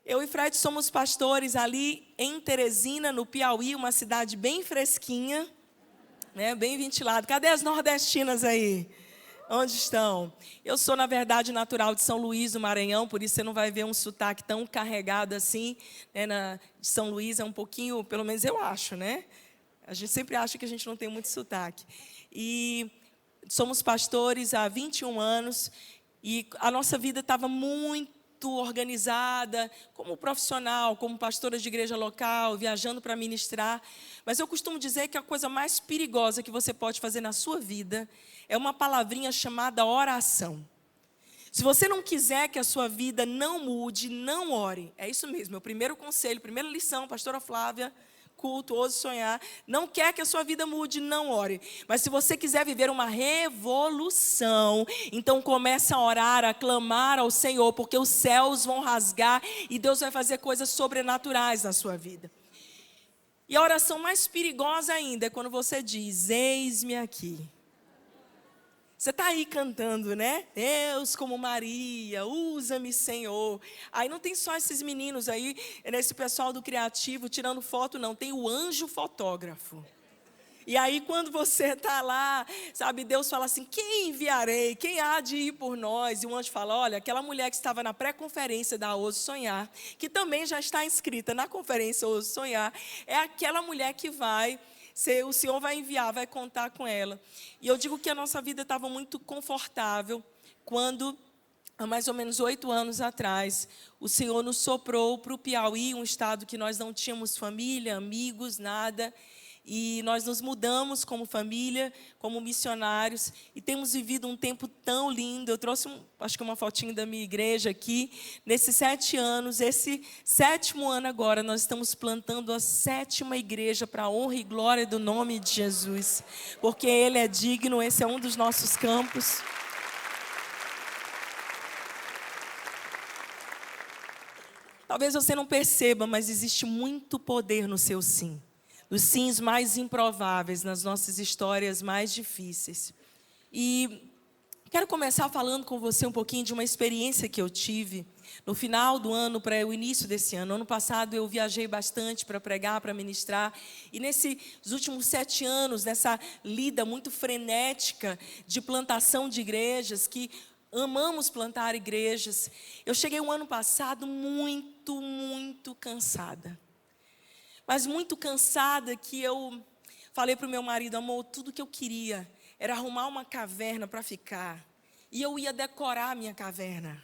Eu e Fred somos pastores ali em Teresina, no Piauí, uma cidade bem fresquinha, né, bem ventilada. Cadê as nordestinas aí? Onde estão? Eu sou, na verdade, natural de São Luís, do Maranhão, por isso você não vai ver um sotaque tão carregado assim, né, de São Luís é um pouquinho, pelo menos eu acho, né? A gente sempre acha que a gente não tem muito sotaque. E somos pastores há 21 anos e a nossa vida estava muito organizada, como profissional, como pastora de igreja local, viajando para ministrar. Mas eu costumo dizer que a coisa mais perigosa que você pode fazer na sua vida é uma palavrinha chamada oração. Se você não quiser que a sua vida não mude, não ore. É isso mesmo, é o primeiro conselho, primeira lição, pastora Flávia, culto, ouse sonhar. Não quer que a sua vida mude, não ore. Mas se você quiser viver uma revolução, então comece a orar, a clamar ao Senhor, porque os céus vão rasgar e Deus vai fazer coisas sobrenaturais na sua vida. E a oração mais perigosa ainda é quando você diz: eis-me aqui. Você está aí cantando, né? Deus como Maria, usa-me, Senhor. Aí não tem só esses meninos aí, esse pessoal do criativo tirando foto, não. Tem o anjo fotógrafo. E aí quando você está lá, sabe, Deus fala assim: quem enviarei? Quem há de ir por nós? E o anjo fala: olha, aquela mulher que estava na pré-conferência da Ouse Sonhar, que também já está inscrita na conferência Ouse Sonhar, é aquela mulher que vai... o Senhor vai enviar, vai contar com ela. E eu digo que a nossa vida estava muito confortável quando, há mais ou menos 8 anos atrás, o Senhor nos soprou para o Piauí, um estado que nós não tínhamos família, amigos, nada. E nós nos mudamos como família, como missionários, e temos vivido um tempo tão lindo. Eu trouxe, acho que uma fotinho da minha igreja aqui. Nesses 7 anos, esse 7º ano agora, nós estamos plantando a 7ª igreja para a honra e glória do nome de Jesus. Porque Ele é digno, esse é um dos nossos campos. Talvez você não perceba, mas existe muito poder no seu sim. Os sims mais improváveis, nas nossas histórias mais difíceis. E quero começar falando com você um pouquinho de uma experiência que eu tive no final do ano para o início desse ano. Ano passado eu viajei bastante para pregar, para ministrar. E nesses últimos 7 anos, nessa lida muito frenética de plantação de igrejas, que amamos plantar igrejas, eu cheguei o ano passado muito cansada. Mas muito cansada, que eu falei para o meu marido: amor, tudo que eu queria era arrumar uma caverna para ficar. E eu ia decorar a minha caverna.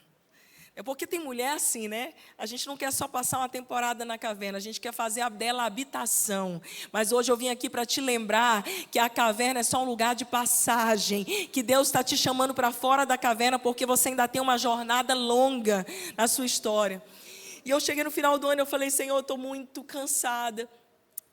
É porque tem mulher assim, né? A gente não quer só passar uma temporada na caverna, a gente quer fazer a bela habitação. Mas hoje eu vim aqui para te lembrar que a caverna é só um lugar de passagem. Que Deus está te chamando para fora da caverna, porque você ainda tem uma jornada longa na sua história. E eu cheguei no final do ano e eu falei: Senhor, eu estou muito cansada.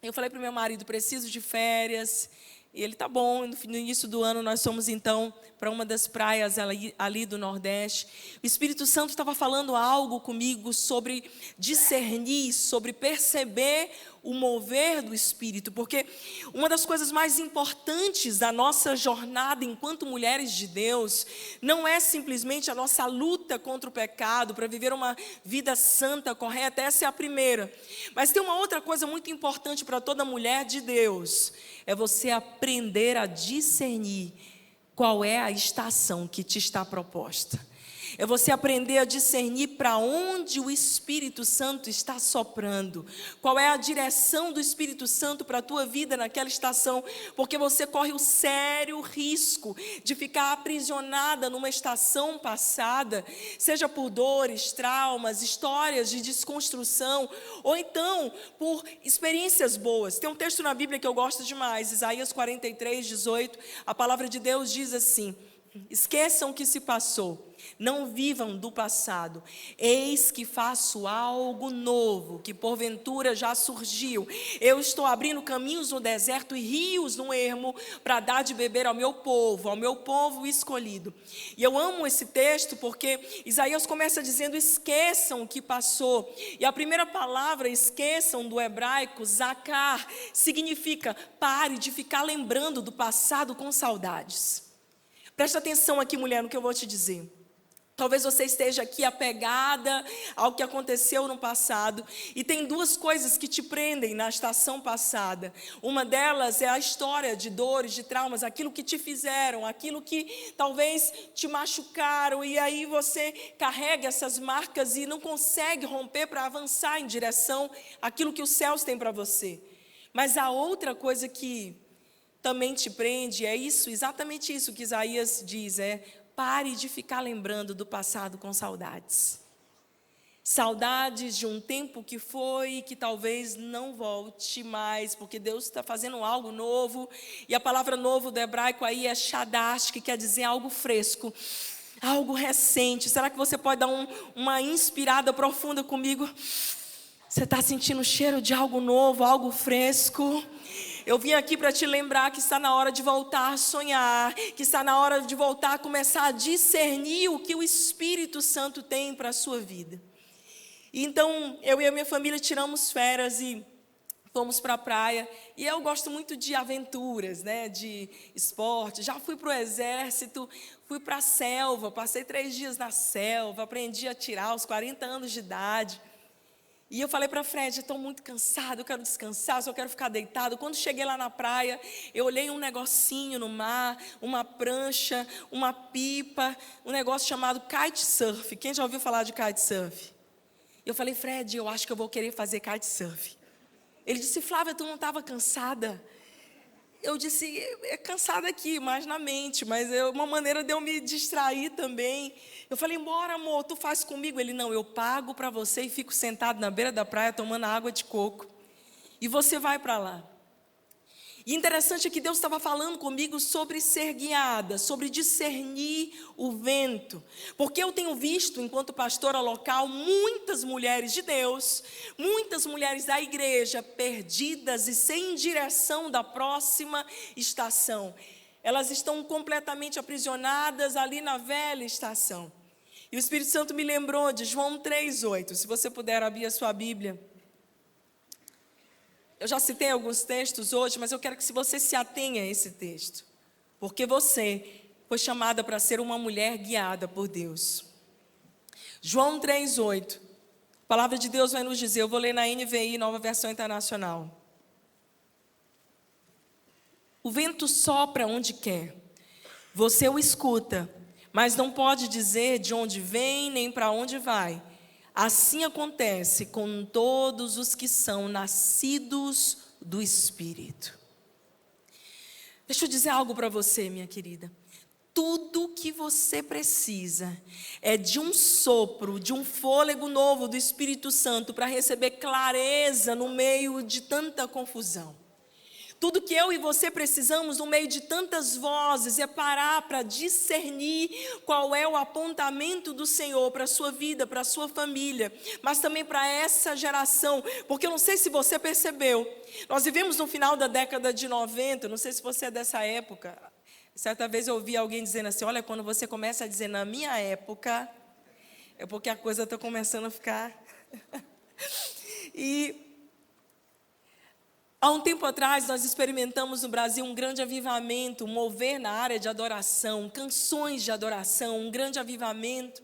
Eu falei para o meu marido: preciso de férias. E ele: tá bom. No início do ano nós fomos então para uma das praias ali do Nordeste. O Espírito Santo estava falando algo comigo sobre discernir, sobre perceber o mover do Espírito. Porque uma das coisas mais importantes da nossa jornada enquanto mulheres de Deus não é simplesmente a nossa luta contra o pecado, para viver uma vida santa, correta. Essa é a primeira. Mas tem uma outra coisa muito importante para toda mulher de Deus: é você aprender a discernir qual é a estação que te está proposta. É você aprender a discernir para onde o Espírito Santo está soprando. Qual é a direção do Espírito Santo para a tua vida naquela estação. Porque você corre o sério risco de ficar aprisionada numa estação passada, seja por dores, traumas, histórias de desconstrução, ou então por experiências boas. Tem um texto na Bíblia que eu gosto demais, Isaías 43:18. A palavra de Deus diz assim: esqueçam o que se passou, não vivam do passado. Eis que faço algo novo, que porventura já surgiu. Eu estou abrindo caminhos no deserto e rios no ermo, para dar de beber ao meu povo escolhido. E eu amo esse texto porque Isaías começa dizendo: esqueçam o que passou. E a primeira palavra, esqueçam, do hebraico, zakar, significa pare de ficar lembrando do passado com saudades. Presta atenção aqui, mulher, no que eu vou te dizer. Talvez você esteja aqui apegada ao que aconteceu no passado. E tem duas coisas que te prendem na estação passada. Uma delas é a história de dores, de traumas, aquilo que te fizeram, aquilo que talvez te machucaram. E aí você carrega essas marcas e não consegue romper para avançar em direção àquilo que os céus têm para você. Mas a outra coisa que também te prende é isso, exatamente isso que Isaías diz, pare de ficar lembrando do passado com saudades. Saudades de um tempo que foi e que talvez não volte mais, porque Deus está fazendo algo novo. E a palavra novo do hebraico aí é shadash, que quer dizer algo fresco, algo recente. Será que você pode dar uma inspirada profunda comigo? Você está sentindo o cheiro de algo novo, algo fresco? Eu vim aqui para te lembrar que está na hora de voltar a sonhar, que está na hora de voltar a começar a discernir o que o Espírito Santo tem para a sua vida. Então, eu e a minha família tiramos férias e fomos para a praia. E eu gosto muito de aventuras, de esporte. Já fui para o exército, fui para a selva, passei 3 dias na selva, aprendi a atirar aos 40 anos de idade. E eu falei para Fred, estou muito cansado, eu quero descansar, só quero ficar deitado. Quando cheguei lá na praia, eu olhei um negocinho no mar, uma prancha, uma pipa, um negócio chamado kitesurf. Quem já ouviu falar de kitesurf? Eu falei, Fred, eu acho que eu vou querer fazer kitesurf. Ele disse, Flávia, tu não estava cansada? Eu disse, cansada aqui, mais na mente, mas é uma maneira de eu me distrair também. Eu falei, bora amor, tu faz comigo? Ele, não, eu pago para você e fico sentado na beira da praia tomando água de coco. E você vai para lá. E interessante é que Deus estava falando comigo sobre ser guiada, sobre discernir o vento. Porque eu tenho visto, enquanto pastora local, muitas mulheres de Deus, muitas mulheres da igreja perdidas e sem direção da próxima estação. Elas estão completamente aprisionadas ali na velha estação. E o Espírito Santo me lembrou de João 3,8. Se você puder abrir a sua Bíblia. Eu já citei alguns textos hoje, mas eu quero que você se atenha a esse texto. Porque você foi chamada para ser uma mulher guiada por Deus. João 3,8. A palavra de Deus vai nos dizer, eu vou ler na NVI, Nova Versão Internacional. O vento sopra onde quer. Você o escuta, mas não pode dizer de onde vem nem para onde vai. Assim acontece com todos os que são nascidos do Espírito. Deixa eu dizer algo para você, minha querida. Tudo que você precisa é de um sopro, de um fôlego novo do Espírito Santo para receber clareza no meio de tanta confusão. Tudo que eu e você precisamos no meio de tantas vozes é parar para discernir qual é o apontamento do Senhor para a sua vida, para a sua família, mas também para essa geração, porque eu não sei se você percebeu, nós vivemos no final da década de 90, não sei se você é dessa época, certa vez eu ouvi alguém dizendo assim, olha, quando você começa a dizer na minha época, é porque a coisa está começando a ficar... Há um tempo atrás, nós experimentamos no Brasil um grande avivamento, um mover na área de adoração, canções de adoração, um grande avivamento.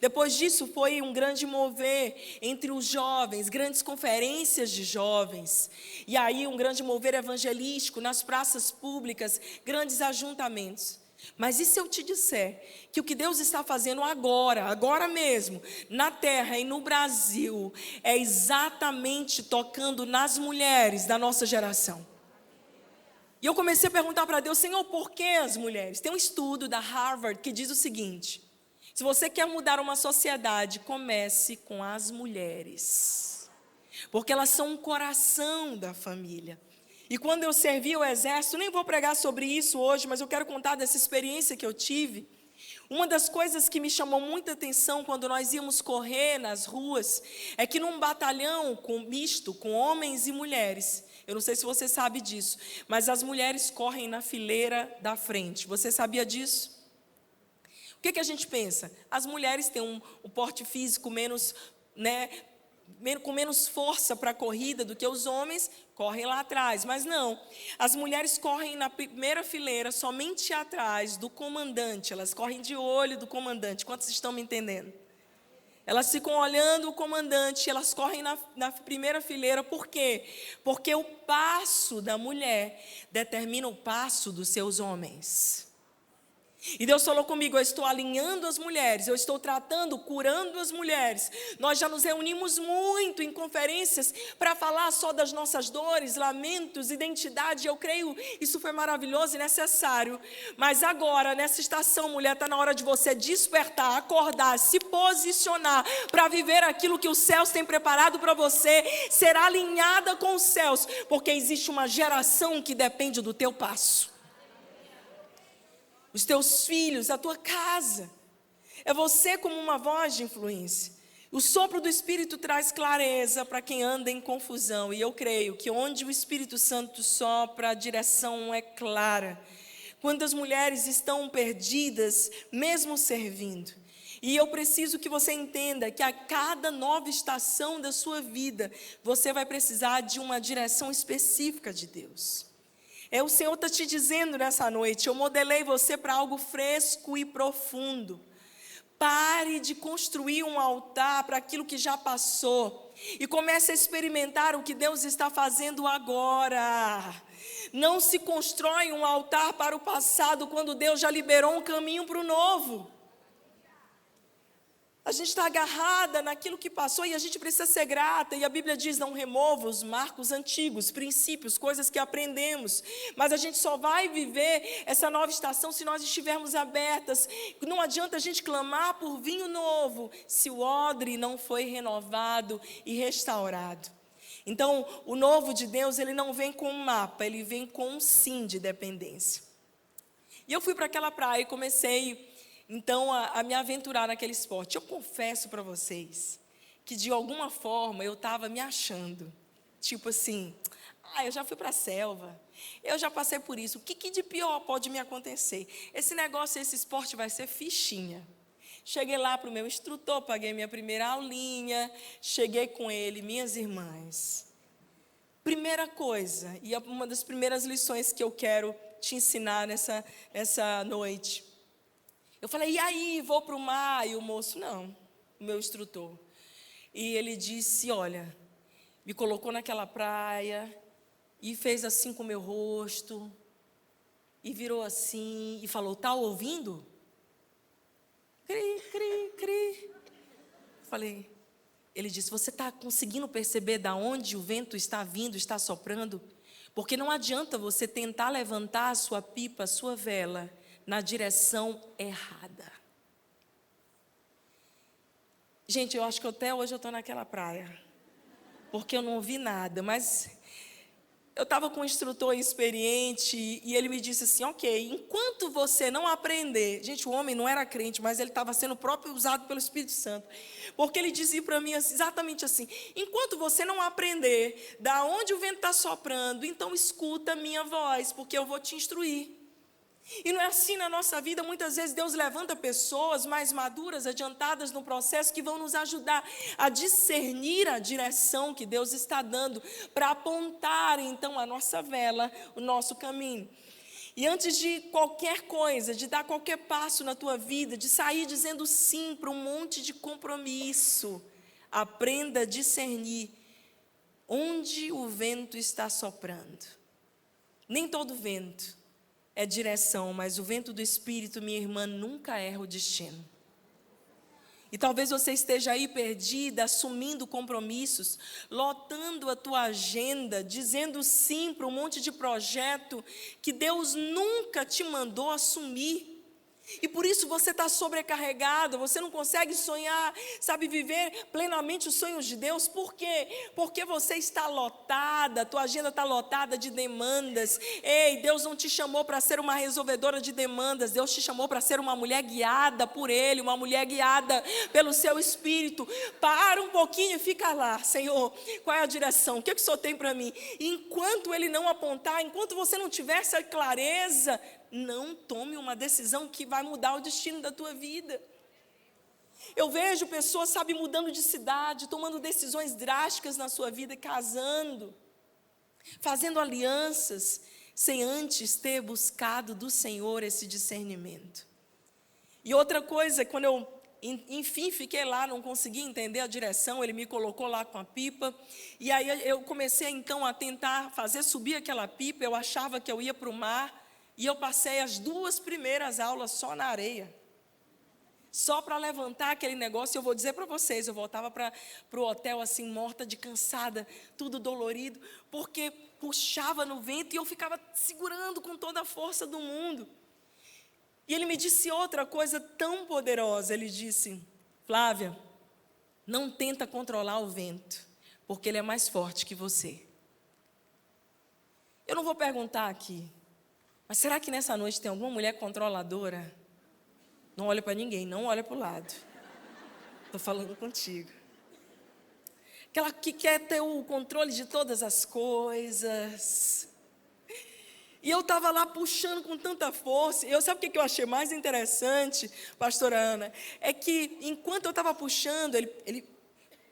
Depois disso, foi um grande mover entre os jovens, grandes conferências de jovens. E aí, um grande mover evangelístico nas praças públicas, grandes ajuntamentos. Mas e se eu te disser que o que Deus está fazendo agora mesmo, na terra e no Brasil, é exatamente tocando nas mulheres da nossa geração? E eu comecei a perguntar para Deus, Senhor, por que as mulheres? Tem um estudo da Harvard que diz o seguinte, se você quer mudar uma sociedade, comece com as mulheres, porque elas são o coração da família. E quando eu servi o exército, nem vou pregar sobre isso hoje, mas eu quero contar dessa experiência que eu tive. Uma das coisas que me chamou muita atenção quando nós íamos correr nas ruas, é que num batalhão misto, com homens e mulheres, eu não sei se você sabe disso, mas as mulheres correm na fileira da frente. Você sabia disso? O que a gente pensa? As mulheres têm um porte físico menos, com menos força para a corrida do que os homens, correm lá atrás. Mas não, as mulheres correm na primeira fileira, somente atrás do comandante. Elas correm de olho do comandante. Quantos estão me entendendo? Elas ficam olhando o comandante, elas correm na primeira fileira. Por quê? Porque o passo da mulher determina o passo dos seus homens. E Deus falou comigo, eu estou alinhando as mulheres, eu estou tratando, curando as mulheres. Nós já nos reunimos muito em conferências para falar só das nossas dores, lamentos, identidade. Eu creio, isso foi maravilhoso e necessário. Mas agora, nessa estação, mulher, está na hora de você despertar, acordar, se posicionar para viver aquilo que os céus têm preparado para você, ser alinhada com os céus, porque existe uma geração que depende do teu passo. Os teus filhos, a tua casa. É você como uma voz de influência. O sopro do Espírito traz clareza para quem anda em confusão. E eu creio que onde o Espírito Santo sopra, a direção é clara. Quando as mulheres estão perdidas, mesmo servindo. E eu preciso que você entenda que a cada nova estação da sua vida, você vai precisar de uma direção específica de Deus. O Senhor está te dizendo nessa noite, eu modelei você para algo fresco e profundo. Pare de construir um altar para aquilo que já passou e comece a experimentar o que Deus está fazendo agora. Não se constrói um altar para o passado quando Deus já liberou um caminho para o novo. A gente está agarrada naquilo que passou e a gente precisa ser grata. E a Bíblia diz, não remova os marcos antigos, princípios, coisas que aprendemos. Mas a gente só vai viver essa nova estação se nós estivermos abertas. Não adianta a gente clamar por vinho novo, se o odre não foi renovado e restaurado. Então, o novo de Deus, ele não vem com um mapa, ele vem com um sim de dependência. E eu fui para aquela praia e comecei... Então, a me aventurar naquele esporte. Eu confesso para vocês que de alguma forma eu estava me achando. Tipo assim, eu já fui para a selva, eu já passei por isso. O que de pior pode me acontecer? Esse negócio, esse esporte vai ser fichinha. Cheguei lá para o meu instrutor, paguei minha primeira aulinha, cheguei com ele, minhas irmãs. Primeira coisa, e uma das primeiras lições que eu quero te ensinar nessa noite. Eu falei, e aí, vou para o mar? E o moço, não, o meu instrutor. E ele disse, olha, me colocou naquela praia e fez assim com o meu rosto, e virou assim, e falou, tá ouvindo? Cri, cri, cri. Falei, ele disse, você está conseguindo perceber de onde o vento está vindo, está soprando? Porque não adianta você tentar levantar a sua pipa, a sua vela, na direção errada. Gente, eu acho que até hoje eu estou naquela praia, porque eu não ouvi nada, mas eu estava com um instrutor experiente e ele me disse assim, ok, enquanto você não aprender, gente, o homem não era crente, mas ele estava sendo próprio usado pelo Espírito Santo, porque ele dizia para mim exatamente assim, enquanto você não aprender da onde o vento está soprando, então escuta a minha voz, porque eu vou te instruir. E não é assim na nossa vida, muitas vezes Deus levanta pessoas mais maduras, adiantadas no processo, que vão nos ajudar a discernir a direção que Deus está dando, para apontar então a nossa vela, o nosso caminho. E antes de qualquer coisa, de dar qualquer passo na tua vida, de sair dizendo sim para um monte de compromisso, aprenda a discernir onde o vento está soprando. Nem todo vento é direção, mas o vento do Espírito, minha irmã, nunca erra o destino. E talvez você esteja aí perdida, assumindo compromissos, lotando a tua agenda, dizendo sim para um monte de projeto que Deus nunca te mandou assumir. E por isso você está sobrecarregado, você não consegue sonhar, sabe, viver plenamente os sonhos de Deus. Por quê? Porque você está lotada, a tua agenda está lotada de demandas. Ei, Deus não te chamou para ser uma resolvedora de demandas, Deus te chamou para ser uma mulher guiada por Ele, uma mulher guiada pelo seu Espírito. Para um pouquinho e fica lá, Senhor, qual é a direção? O que o Senhor tem para mim? E enquanto Ele não apontar, enquanto você não tiver essa clareza, não tome uma decisão que vai mudar o destino da tua vida. Eu vejo pessoas, sabe, mudando de cidade, tomando decisões drásticas na sua vida, casando, fazendo alianças, sem antes ter buscado do Senhor esse discernimento. E outra coisa, quando eu, enfim, fiquei lá, não consegui entender a direção, ele me colocou lá com a pipa, e aí eu comecei então a tentar fazer subir aquela pipa, eu achava que eu ia para o mar, e eu passei as 2 primeiras aulas só na areia. Só para levantar aquele negócio, eu vou dizer para vocês, eu voltava para o hotel assim, morta de cansada, tudo dolorido, porque puxava no vento e eu ficava segurando com toda a força do mundo. E ele me disse outra coisa tão poderosa, ele disse: Flávia, não tenta controlar o vento, porque ele é mais forte que você. Eu não vou perguntar aqui, mas será que nessa noite tem alguma mulher controladora? Não olha para ninguém, não olha para o lado. Estou falando contigo. Aquela que quer ter o controle de todas as coisas. E eu estava lá puxando com tanta força. E eu, sabe o que eu achei mais interessante, pastora Ana? É que enquanto eu estava puxando, ele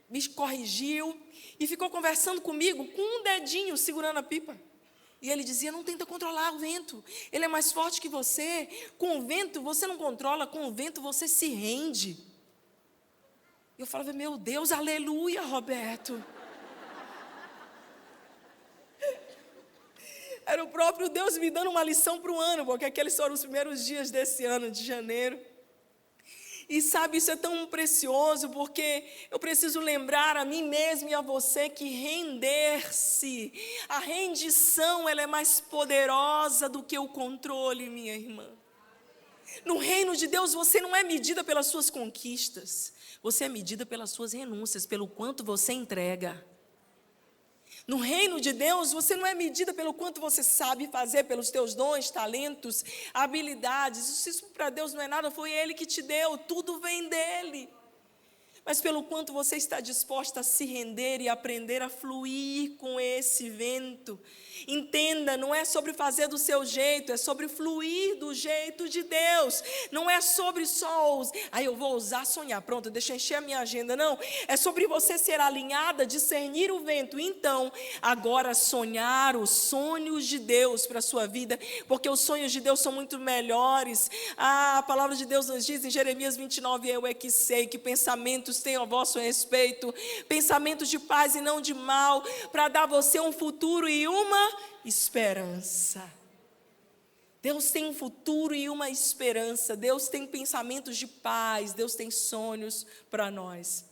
me corrigiu e ficou conversando comigo com um dedinho segurando a pipa. E ele dizia: não tenta controlar o vento, ele é mais forte que você. Com o vento você não controla, com o vento você se rende. E eu falava: meu Deus, aleluia, Roberto. Era o próprio Deus me dando uma lição para o ano, porque aqueles foram os primeiros dias desse ano de janeiro. E sabe, isso é tão precioso, porque eu preciso lembrar a mim mesmo e a você que render-se, a rendição, ela é mais poderosa do que o controle, minha irmã. No reino de Deus, você não é medida pelas suas conquistas, você é medida pelas suas renúncias, pelo quanto você entrega. No reino de Deus, você não é medida pelo quanto você sabe fazer, pelos teus dons, talentos, habilidades. Isso para Deus não é nada, foi Ele que te deu, tudo vem dEle. Mas pelo quanto você está disposta a se render e aprender a fluir com esse vento. Entenda, não é sobre fazer do seu jeito, é sobre fluir do jeito de Deus. Não é sobre só eu vou ousar sonhar, pronto, deixa eu encher a minha agenda. Não, é sobre você ser alinhada, discernir o vento. Então, agora sonhar os sonhos de Deus para a sua vida, porque os sonhos de Deus são muito melhores. A palavra de Deus nos diz em Jeremias 29, eu é que sei que pensamentos têm a vosso respeito, pensamentos de paz e não de mal, para dar a você um futuro e uma esperança. Deus tem um futuro e uma esperança. Deus tem pensamentos de paz. Deus tem sonhos para nós.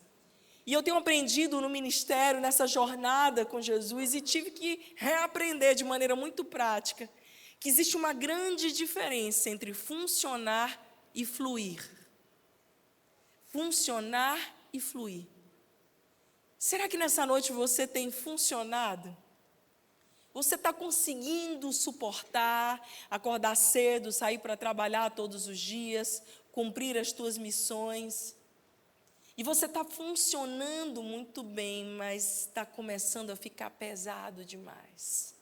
E eu tenho aprendido no ministério, nessa jornada com Jesus, e tive que reaprender de maneira muito prática, que existe uma grande diferença entre funcionar e fluir. Funcionar e fluir. Será que nessa noite você tem funcionado? Você está conseguindo suportar, acordar cedo, sair para trabalhar todos os dias, cumprir as tuas missões? E você está funcionando muito bem, mas está começando a ficar pesado demais.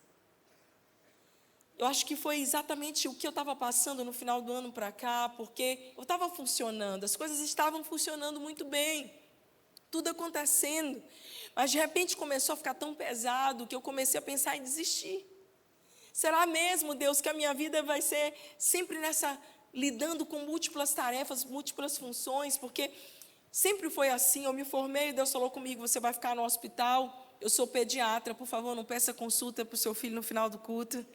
Eu acho que foi exatamente o que eu estava passando no final do ano para cá, porque eu estava funcionando, as coisas estavam funcionando muito bem, tudo acontecendo, mas de repente começou a ficar tão pesado que eu comecei a pensar em desistir. Será mesmo, Deus, que a minha vida vai ser sempre lidando com múltiplas tarefas, múltiplas funções, porque sempre foi assim, eu me formei, Deus falou comigo, você vai ficar no hospital, eu sou pediatra, por favor, não peça consulta para o seu filho no final do culto.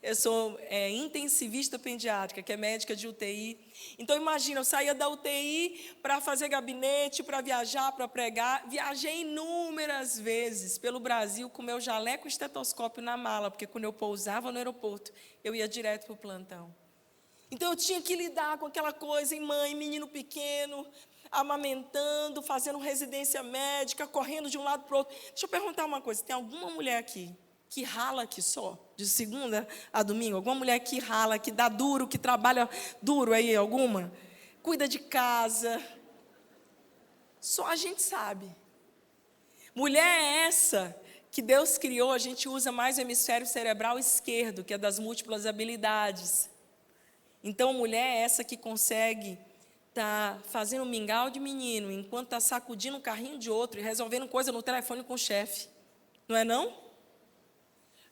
Eu sou intensivista pediátrica, que é médica de UTI. Então, imagina, eu saía da UTI para fazer gabinete, para viajar, para pregar. Viajei inúmeras vezes pelo Brasil com meu jaleco e estetoscópio na mala, porque quando eu pousava no aeroporto, eu ia direto para o plantão. Então, eu tinha que lidar com aquela coisa, mãe, menino pequeno, amamentando, fazendo residência médica, correndo de um lado para o outro. Deixa eu perguntar uma coisa, tem alguma mulher aqui que rala aqui só, de segunda a domingo? Alguma mulher que rala, que dá duro, que trabalha duro aí, alguma? Cuida de casa. Só a gente sabe. Mulher é essa que Deus criou, a gente usa mais o hemisfério cerebral esquerdo, que é das múltiplas habilidades. Então, mulher é essa que consegue está fazendo mingau de menino, enquanto está sacudindo o carrinho de outro e resolvendo coisa no telefone com o chefe. Não é não?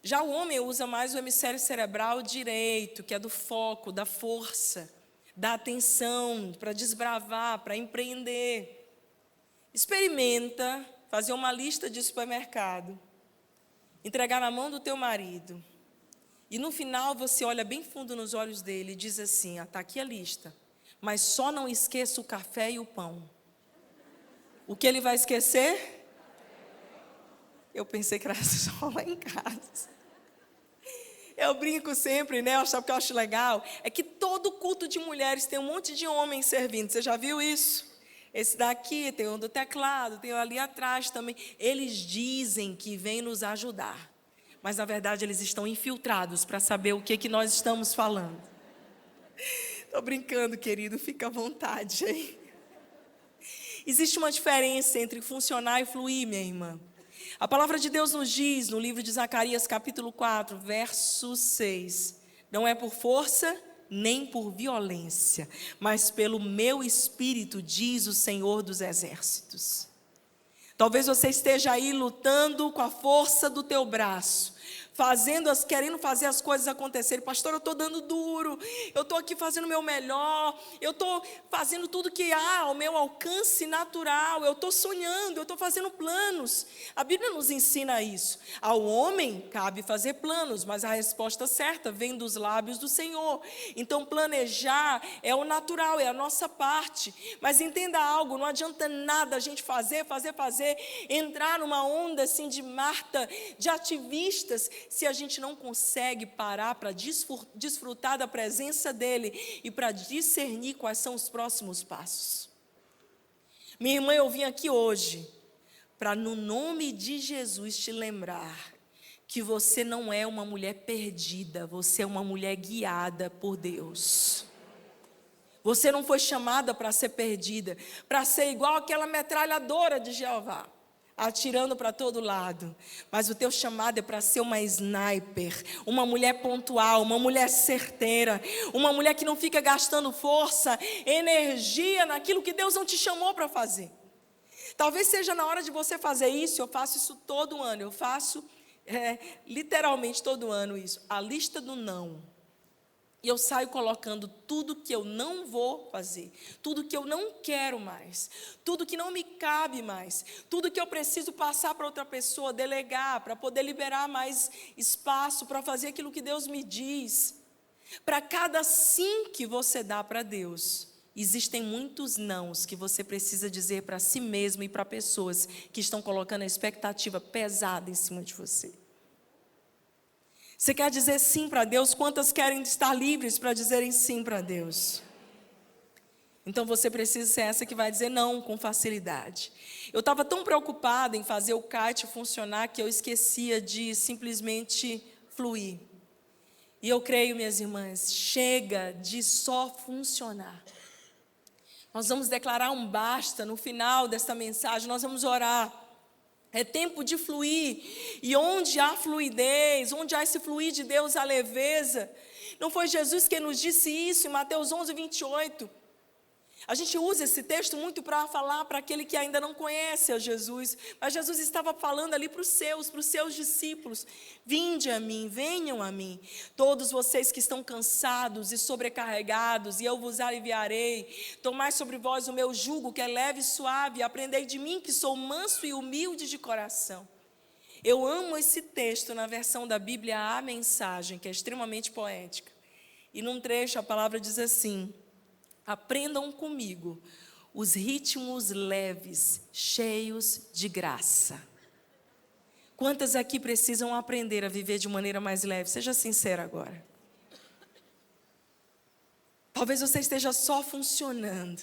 Já o homem usa mais o hemisfério cerebral direito, que é do foco, da força, da atenção, para desbravar, para empreender. Experimenta fazer uma lista de supermercado, entregar na mão do teu marido, e no final você olha bem fundo nos olhos dele e diz assim: está aqui a lista, mas só não esqueça o café e o pão. O que ele vai esquecer? Eu pensei que era só lá em casa. Eu brinco sempre, né? Porque eu acho legal. É que todo culto de mulheres tem um monte de homens servindo. Você já viu isso? Esse daqui, tem um do teclado, tem um ali atrás também. Eles dizem que vêm nos ajudar, mas na verdade eles estão infiltrados para saber o que nós estamos falando. Estou brincando, querido, fica à vontade aí. Existe uma diferença entre funcionar e fluir, minha irmã. A palavra de Deus nos diz, no livro de Zacarias, capítulo 4, verso 6, não é por força nem por violência, mas pelo meu espírito, diz o Senhor dos Exércitos. Talvez você esteja aí lutando com a força do teu braço, querendo fazer as coisas acontecerem. Pastor, eu estou dando duro, eu estou aqui fazendo o meu melhor, eu estou fazendo tudo que há ao meu alcance natural, eu estou sonhando, eu estou fazendo planos. A Bíblia nos ensina isso. Ao homem cabe fazer planos, mas a resposta certa vem dos lábios do Senhor. Então planejar é o natural, é a nossa parte. Mas entenda algo, não adianta nada a gente fazer, entrar numa onda assim de Marta, de ativistas, se a gente não consegue parar para desfrutar da presença dEle e para discernir quais são os próximos passos. Minha irmã, eu vim aqui hoje para, no nome de Jesus, te lembrar que você não é uma mulher perdida, você é uma mulher guiada por Deus. Você não foi chamada para ser perdida, para ser igual aquela metralhadora de Jeová, atirando para todo lado. Mas o teu chamado é para ser uma sniper, uma mulher pontual, uma mulher certeira, uma mulher que não fica gastando força, energia naquilo que Deus não te chamou para fazer. Talvez seja na hora de você fazer isso. Eu faço isso todo ano, eu faço literalmente todo ano isso, a lista do não. E eu saio colocando tudo que eu não vou fazer, tudo que eu não quero mais, tudo que não me cabe mais, tudo que eu preciso passar para outra pessoa, delegar, para poder liberar mais espaço para fazer aquilo que Deus me diz. Para cada sim que você dá para Deus, existem muitos nãos que você precisa dizer para si mesmo e para pessoas que estão colocando a expectativa pesada em cima de você. Você quer dizer sim para Deus? Quantas querem estar livres para dizerem sim para Deus? Então você precisa ser essa que vai dizer não com facilidade. Eu estava tão preocupada em fazer o kite funcionar que eu esquecia de simplesmente fluir. E eu creio, minhas irmãs, chega de só funcionar. Nós vamos declarar um basta no final desta mensagem, nós vamos orar. É tempo de fluir, e onde há fluidez, onde há esse fluir de Deus, a leveza. Não foi Jesus quem nos disse isso em Mateus 11, 28? A gente usa esse texto muito para falar para aquele que ainda não conhece a Jesus, mas Jesus estava falando ali para os seus discípulos: vinde a mim, venham a mim, todos vocês que estão cansados e sobrecarregados, e eu vos aliviarei. Tomai sobre vós o meu jugo, que é leve e suave, e aprendei de mim, que sou manso e humilde de coração. Eu amo esse texto na versão da Bíblia, a Mensagem, que é extremamente poética. E num trecho a palavra diz assim: aprendam comigo os ritmos leves, cheios de graça. Quantas aqui precisam aprender a viver de maneira mais leve? Seja sincera agora. Talvez você esteja só funcionando.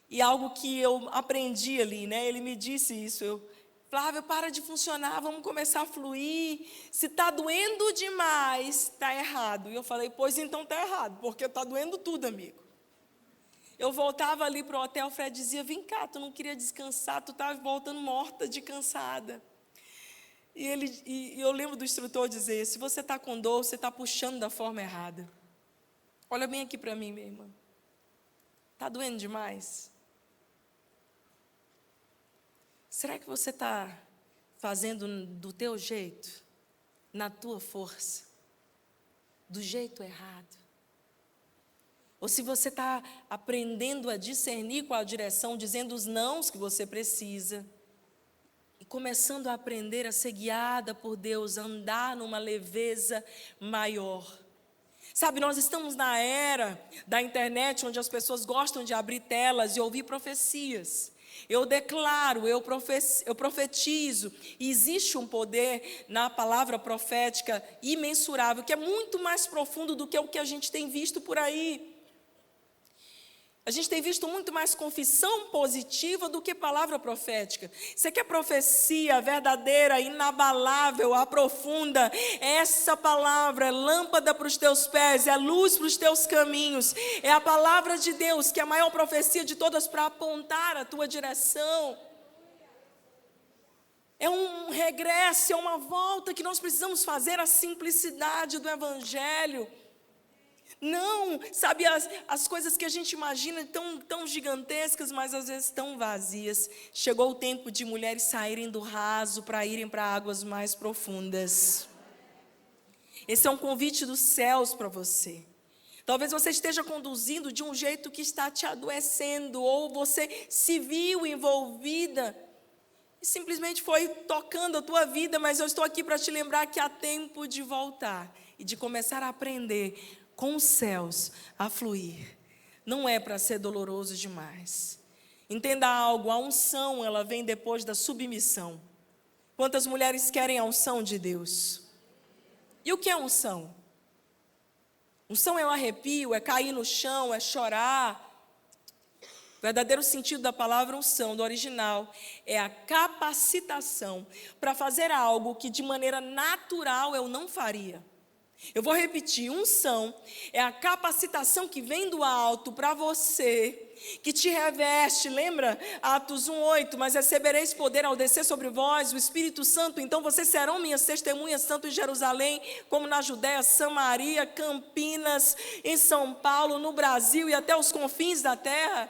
E algo que eu aprendi ali, né? Ele me disse isso. Flávia, para de funcionar, vamos começar a fluir. Se está doendo demais, está errado. E eu falei, pois então está errado, porque está doendo tudo, amigo. Eu voltava ali para o hotel, o Fred dizia, vem cá, tu não queria descansar, tu estava voltando morta de cansada. E eu lembro do instrutor dizer, se você está com dor, você está puxando da forma errada. Olha bem aqui para mim, minha irmã. Está doendo demais? Será que você está fazendo do teu jeito, na tua força, do jeito errado? Ou se você está aprendendo a discernir qual a direção, dizendo os nãos que você precisa, e começando a aprender a ser guiada por Deus, a andar numa leveza maior. Sabe, nós estamos na era da internet, onde as pessoas gostam de abrir telas e ouvir profecias. Eu declaro, eu profetizo, e existe um poder na palavra profética imensurável, que é muito mais profundo do que o que a gente tem visto por aí. A gente tem visto muito mais confissão positiva do que palavra profética. Você quer profecia verdadeira, inabalável, aprofunda? Essa palavra é lâmpada para os teus pés, é luz para os teus caminhos. É a palavra de Deus, que é a maior profecia de todas, para apontar a tua direção. É um regresso, é uma volta que nós precisamos fazer à simplicidade do Evangelho. Não, sabe, as coisas que a gente imagina tão gigantescas, mas às vezes tão vazias. Chegou o tempo de mulheres saírem do raso para irem para águas mais profundas. Esse é um convite dos céus para você. Talvez você esteja conduzindo de um jeito que está te adoecendo, ou você se viu envolvida e simplesmente foi tocando a tua vida, mas eu estou aqui para te lembrar que há tempo de voltar e de começar a aprender com os céus a fluir. Não é para ser doloroso demais. Entenda algo, a unção, ela vem depois da submissão. Quantas mulheres querem a unção de Deus? E o que é unção? Unção é um arrepio, é cair no chão, é chorar. O verdadeiro sentido da palavra unção, do original, é a capacitação para fazer algo que de maneira natural eu não faria. Eu vou repetir, unção é a capacitação que vem do alto para você, que te reveste, lembra? Atos 1:8, mas recebereis poder ao descer sobre vós o Espírito Santo, então vocês serão minhas testemunhas, tanto em Jerusalém, como na Judéia, Samaria, Campinas, em São Paulo, no Brasil e até os confins da terra.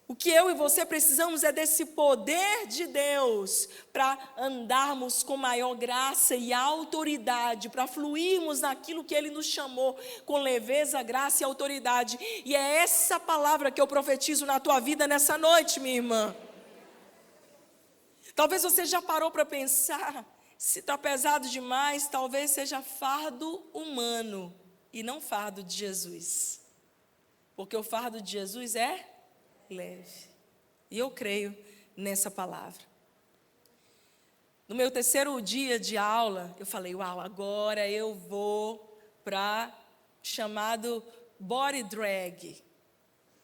O que eu e você precisamos é desse poder de Deus para andarmos com maior graça e autoridade, para fluirmos naquilo que Ele nos chamou com leveza, graça e autoridade. E é essa palavra que eu profetizo na tua vida nessa noite, minha irmã. Talvez você já parou para pensar, se está pesado demais, talvez seja fardo humano e não fardo de Jesus. Porque o fardo de Jesus é leve. E eu creio nessa palavra. No meu terceiro dia de aula, eu falei, uau, agora eu vou para chamado body drag.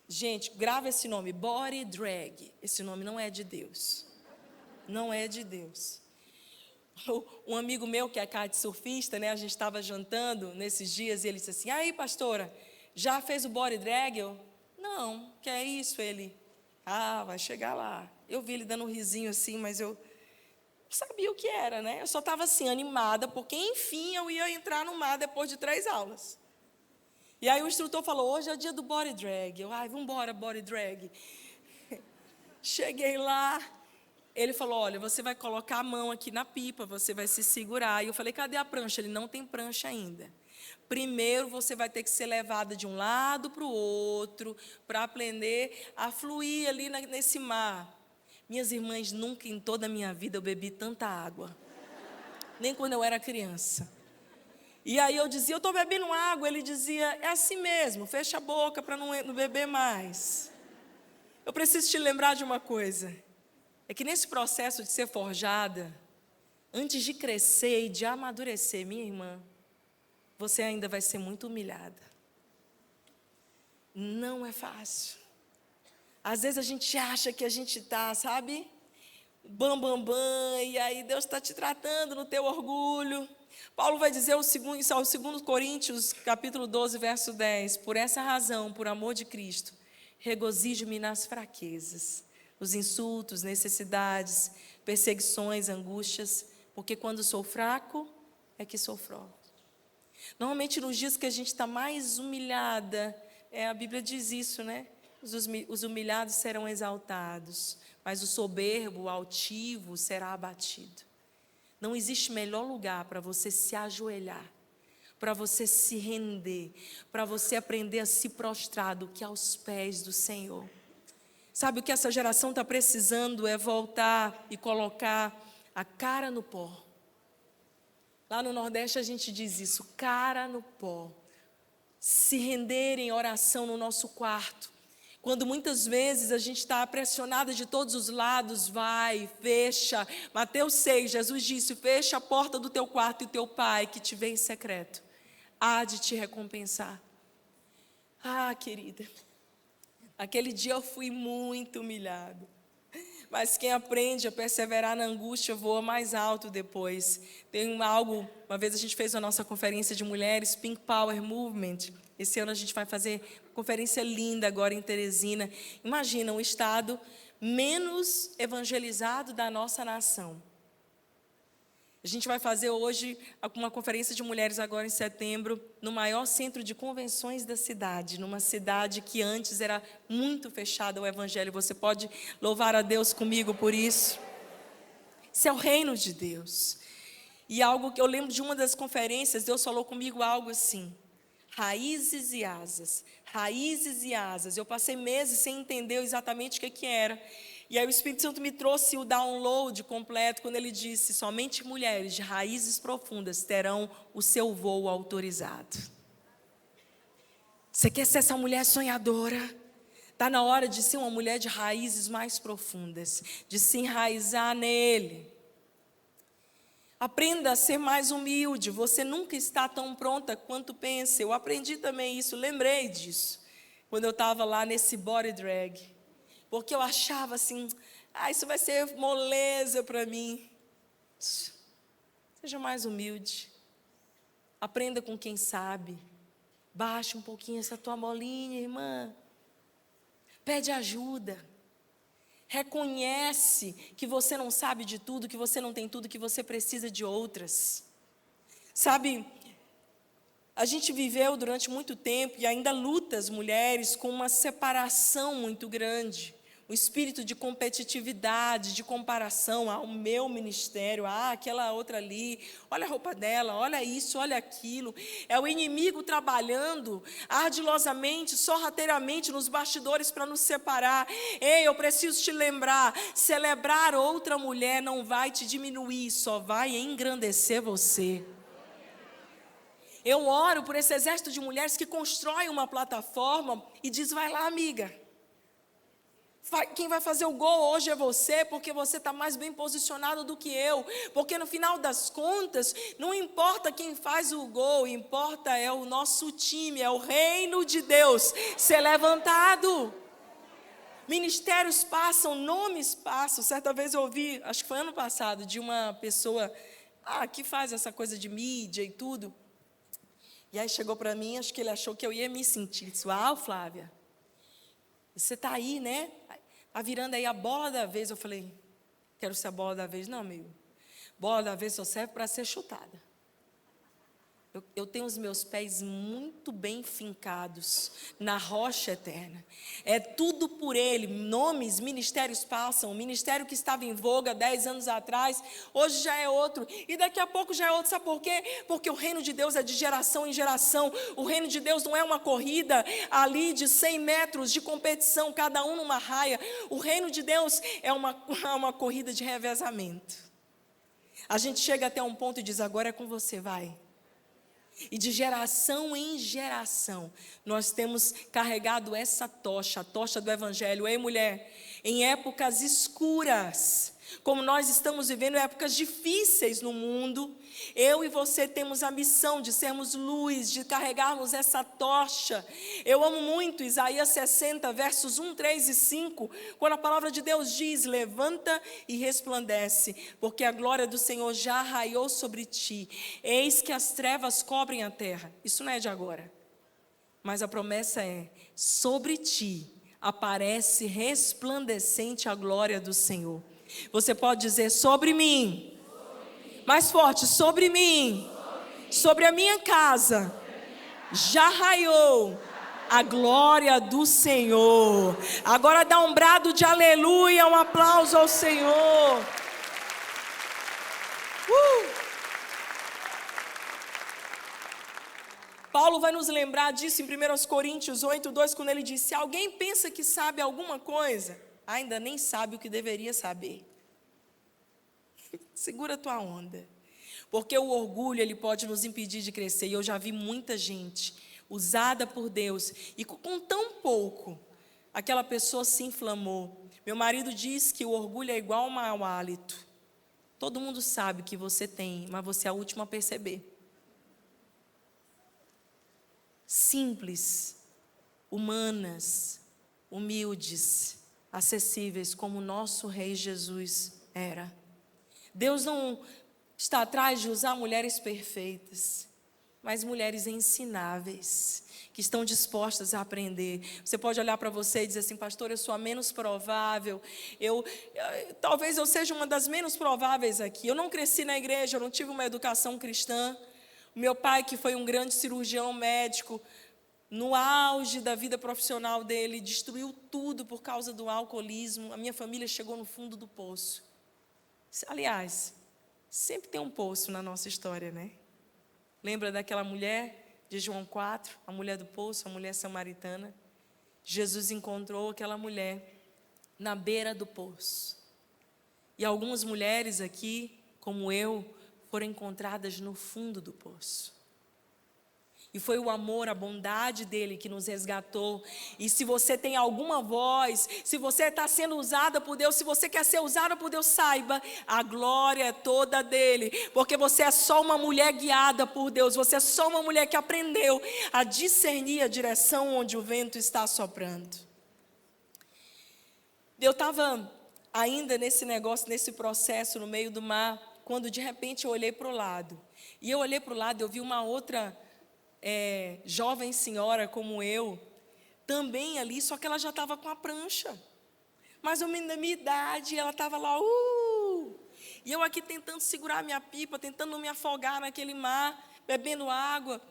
Gente, grava esse nome, body drag. Esse nome não é de Deus. Não é de Deus. Um amigo meu que é kitesurfista, né, a gente estava jantando nesses dias e ele disse assim, aí pastora, já fez o body drag? Eu, não, que é isso? Ele, vai chegar lá. Eu vi ele dando um risinho assim, mas eu não sabia o que era, né? Eu só estava assim, animada, porque enfim eu ia entrar no mar depois de 3 aulas. E aí o instrutor falou, hoje é o dia do body drag. Eu, vamos embora, body drag. Cheguei lá, ele falou, olha, você vai colocar a mão aqui na pipa, você vai se segurar. E eu falei, cadê a prancha? Ele, não tem prancha ainda. Primeiro você vai ter que ser levada de um lado para o outro, para aprender a fluir ali nesse mar. Minhas irmãs, nunca em toda a minha vida eu bebi tanta água. Nem quando eu era criança. E aí eu dizia, eu estou bebendo água. Ele dizia, é assim mesmo, fecha a boca para não beber mais. Eu preciso te lembrar de uma coisa. É que nesse processo de ser forjada, antes de crescer e de amadurecer, minha irmã, você ainda vai ser muito humilhada. Não é fácil. Às vezes a gente acha que a gente está, sabe? Bam, bam, bam, e aí Deus está te tratando no teu orgulho. Paulo vai dizer isso ao 2 Coríntios, capítulo 12, verso 10. Por essa razão, por amor de Cristo, regozijo-me nas fraquezas, nos insultos, necessidades, perseguições, angústias, porque quando sou fraco, é que sou forte. Normalmente nos dias que a gente está mais humilhada, A Bíblia diz isso, né? Os humilhados serão exaltados, mas o soberbo, o altivo, será abatido. Não existe melhor lugar para você se ajoelhar, para você se render, para você aprender a se prostrar do que aos pés do Senhor. Sabe o que essa geração está precisando? É voltar e colocar a cara no pó. Lá no Nordeste a gente diz isso, cara no pó. Se render em oração no nosso quarto. Quando muitas vezes a gente está pressionada de todos os lados, vai, fecha. Mateus 6, Jesus disse, fecha a porta do teu quarto e teu pai que te vê em secreto há de te recompensar. Ah, querida, aquele dia eu fui muito humilhada. Mas quem aprende a perseverar na angústia voa mais alto depois. Tem uma vez a gente fez a nossa conferência de mulheres, Pink Power Movement. Esse ano a gente vai fazer uma conferência linda agora em Teresina. Imagina, o estado menos evangelizado da nossa nação. A gente vai fazer hoje uma conferência de mulheres agora em setembro, no maior centro de convenções da cidade, numa cidade que antes era muito fechada ao evangelho. Você pode louvar a Deus comigo por isso? Isso é o reino de Deus. E algo que eu lembro de uma das conferências, Deus falou comigo algo assim, raízes e asas, raízes e asas. Eu passei meses sem entender exatamente o que era. E aí o Espírito Santo me trouxe o download completo, quando ele disse, somente mulheres de raízes profundas terão o seu voo autorizado. Você quer ser essa mulher sonhadora? Está na hora de ser uma mulher de raízes mais profundas, de se enraizar nele. Aprenda a ser mais humilde, você nunca está tão pronta quanto pensa. Eu aprendi também isso, lembrei disso, quando eu estava lá nesse body drag. Porque eu achava assim, isso vai ser moleza para mim. Seja mais humilde. Aprenda com quem sabe. Baixa um pouquinho essa tua bolinha, irmã. Pede ajuda. Reconhece que você não sabe de tudo, que você não tem tudo, que você precisa de outras. Sabe, a gente viveu durante muito tempo e ainda luta as mulheres com uma separação muito grande. O espírito de competitividade, de comparação, o meu ministério, aquela outra ali, olha a roupa dela, olha isso, olha aquilo. É o inimigo trabalhando ardilosamente, sorrateiramente nos bastidores para nos separar. Ei, eu preciso te lembrar, celebrar outra mulher não vai te diminuir, só vai engrandecer você. Eu oro por esse exército de mulheres que constrói uma plataforma e diz, vai lá, amiga. Quem vai fazer o gol hoje é você, porque você está mais bem posicionado do que eu. Porque no final das contas, não importa quem faz o gol, importa é o nosso time, é o reino de Deus ser levantado. Ministérios passam, nomes passam. Certa vez eu ouvi, acho que foi ano passado, de uma pessoa que faz essa coisa de mídia e tudo. E aí chegou para mim, acho que ele achou que eu ia me sentir. Disse, Flávia, você está aí, né? Está virando aí a bola da vez. Eu falei, quero ser a bola da vez. Não, amigo. Bola da vez só serve para ser chutada. Eu tenho os meus pés muito bem fincados na rocha eterna. É tudo por Ele. Nomes, ministérios passam. O ministério que estava em voga 10 anos atrás, hoje já é outro. E daqui a pouco já é outro. Sabe por quê? Porque o reino de Deus é de geração em geração. O reino de Deus não é uma corrida ali de 100 metros de competição, cada um numa raia. O reino de Deus é uma corrida de revezamento. A gente chega até um ponto e diz, agora é com você, vai. E de geração em geração, nós temos carregado essa tocha, a tocha do Evangelho. Ei, mulher, em épocas escuras, como nós estamos vivendo épocas difíceis no mundo, eu e você temos a missão de sermos luz, de carregarmos essa tocha. Eu amo muito Isaías 60, versos 1, 3 e 5, quando a palavra de Deus diz, levanta e resplandece, porque a glória do Senhor já raiou sobre ti. Eis que as trevas cobrem a terra. Isso não é de agora, mas a promessa é, sobre ti aparece resplandecente a glória do Senhor. Você pode dizer, sobre mim. Mais forte, sobre mim, sobre a minha casa, já raiou a glória do Senhor. Agora dá um brado de aleluia, um aplauso ao Senhor. Paulo vai nos lembrar disso em 1 Coríntios 8:2, quando ele diz: se alguém pensa que sabe alguma coisa, ainda nem sabe o que deveria saber. Segura a tua onda. Porque o orgulho, ele pode nos impedir de crescer. E eu já vi muita gente usada por Deus, e com tão pouco, aquela pessoa se inflamou. Meu marido diz que o orgulho é igual ao mau hálito. Todo mundo sabe que você tem, mas você é a última a perceber. Simples, humanas, humildes, acessíveis, como o nosso Rei Jesus era. Deus não está atrás de usar mulheres perfeitas, mas mulheres ensináveis, que estão dispostas a aprender. Você pode olhar para você e dizer assim: pastor, eu sou a menos provável, talvez eu seja uma das menos prováveis aqui. Eu não cresci na igreja, eu não tive uma educação cristã. O meu pai, que foi um grande cirurgião médico, no auge da vida profissional dele, destruiu tudo por causa do alcoolismo. A minha família chegou no fundo do poço. Aliás, sempre tem um poço na nossa história, né? Lembra daquela mulher de João 4, a mulher do poço, a mulher samaritana? Jesus encontrou aquela mulher na beira do poço. E algumas mulheres aqui, como eu, foram encontradas no fundo do poço. E foi o amor, a bondade dele que nos resgatou. E se você tem alguma voz, se você está sendo usada por Deus, se você quer ser usada por Deus, saiba, a glória é toda dele. Porque você é só uma mulher guiada por Deus. Você é só uma mulher que aprendeu a discernir a direção onde o vento está soprando. Eu estava ainda nesse negócio, nesse processo no meio do mar, quando de repente eu olhei para o lado. E eu olhei para o lado, eu vi uma outra jovem senhora como eu, também ali, só que ela já estava com a prancha. Mais ou menos da minha idade, ela estava lá, e eu aqui tentando segurar a minha pipa, tentando não me afogar naquele mar, bebendo água.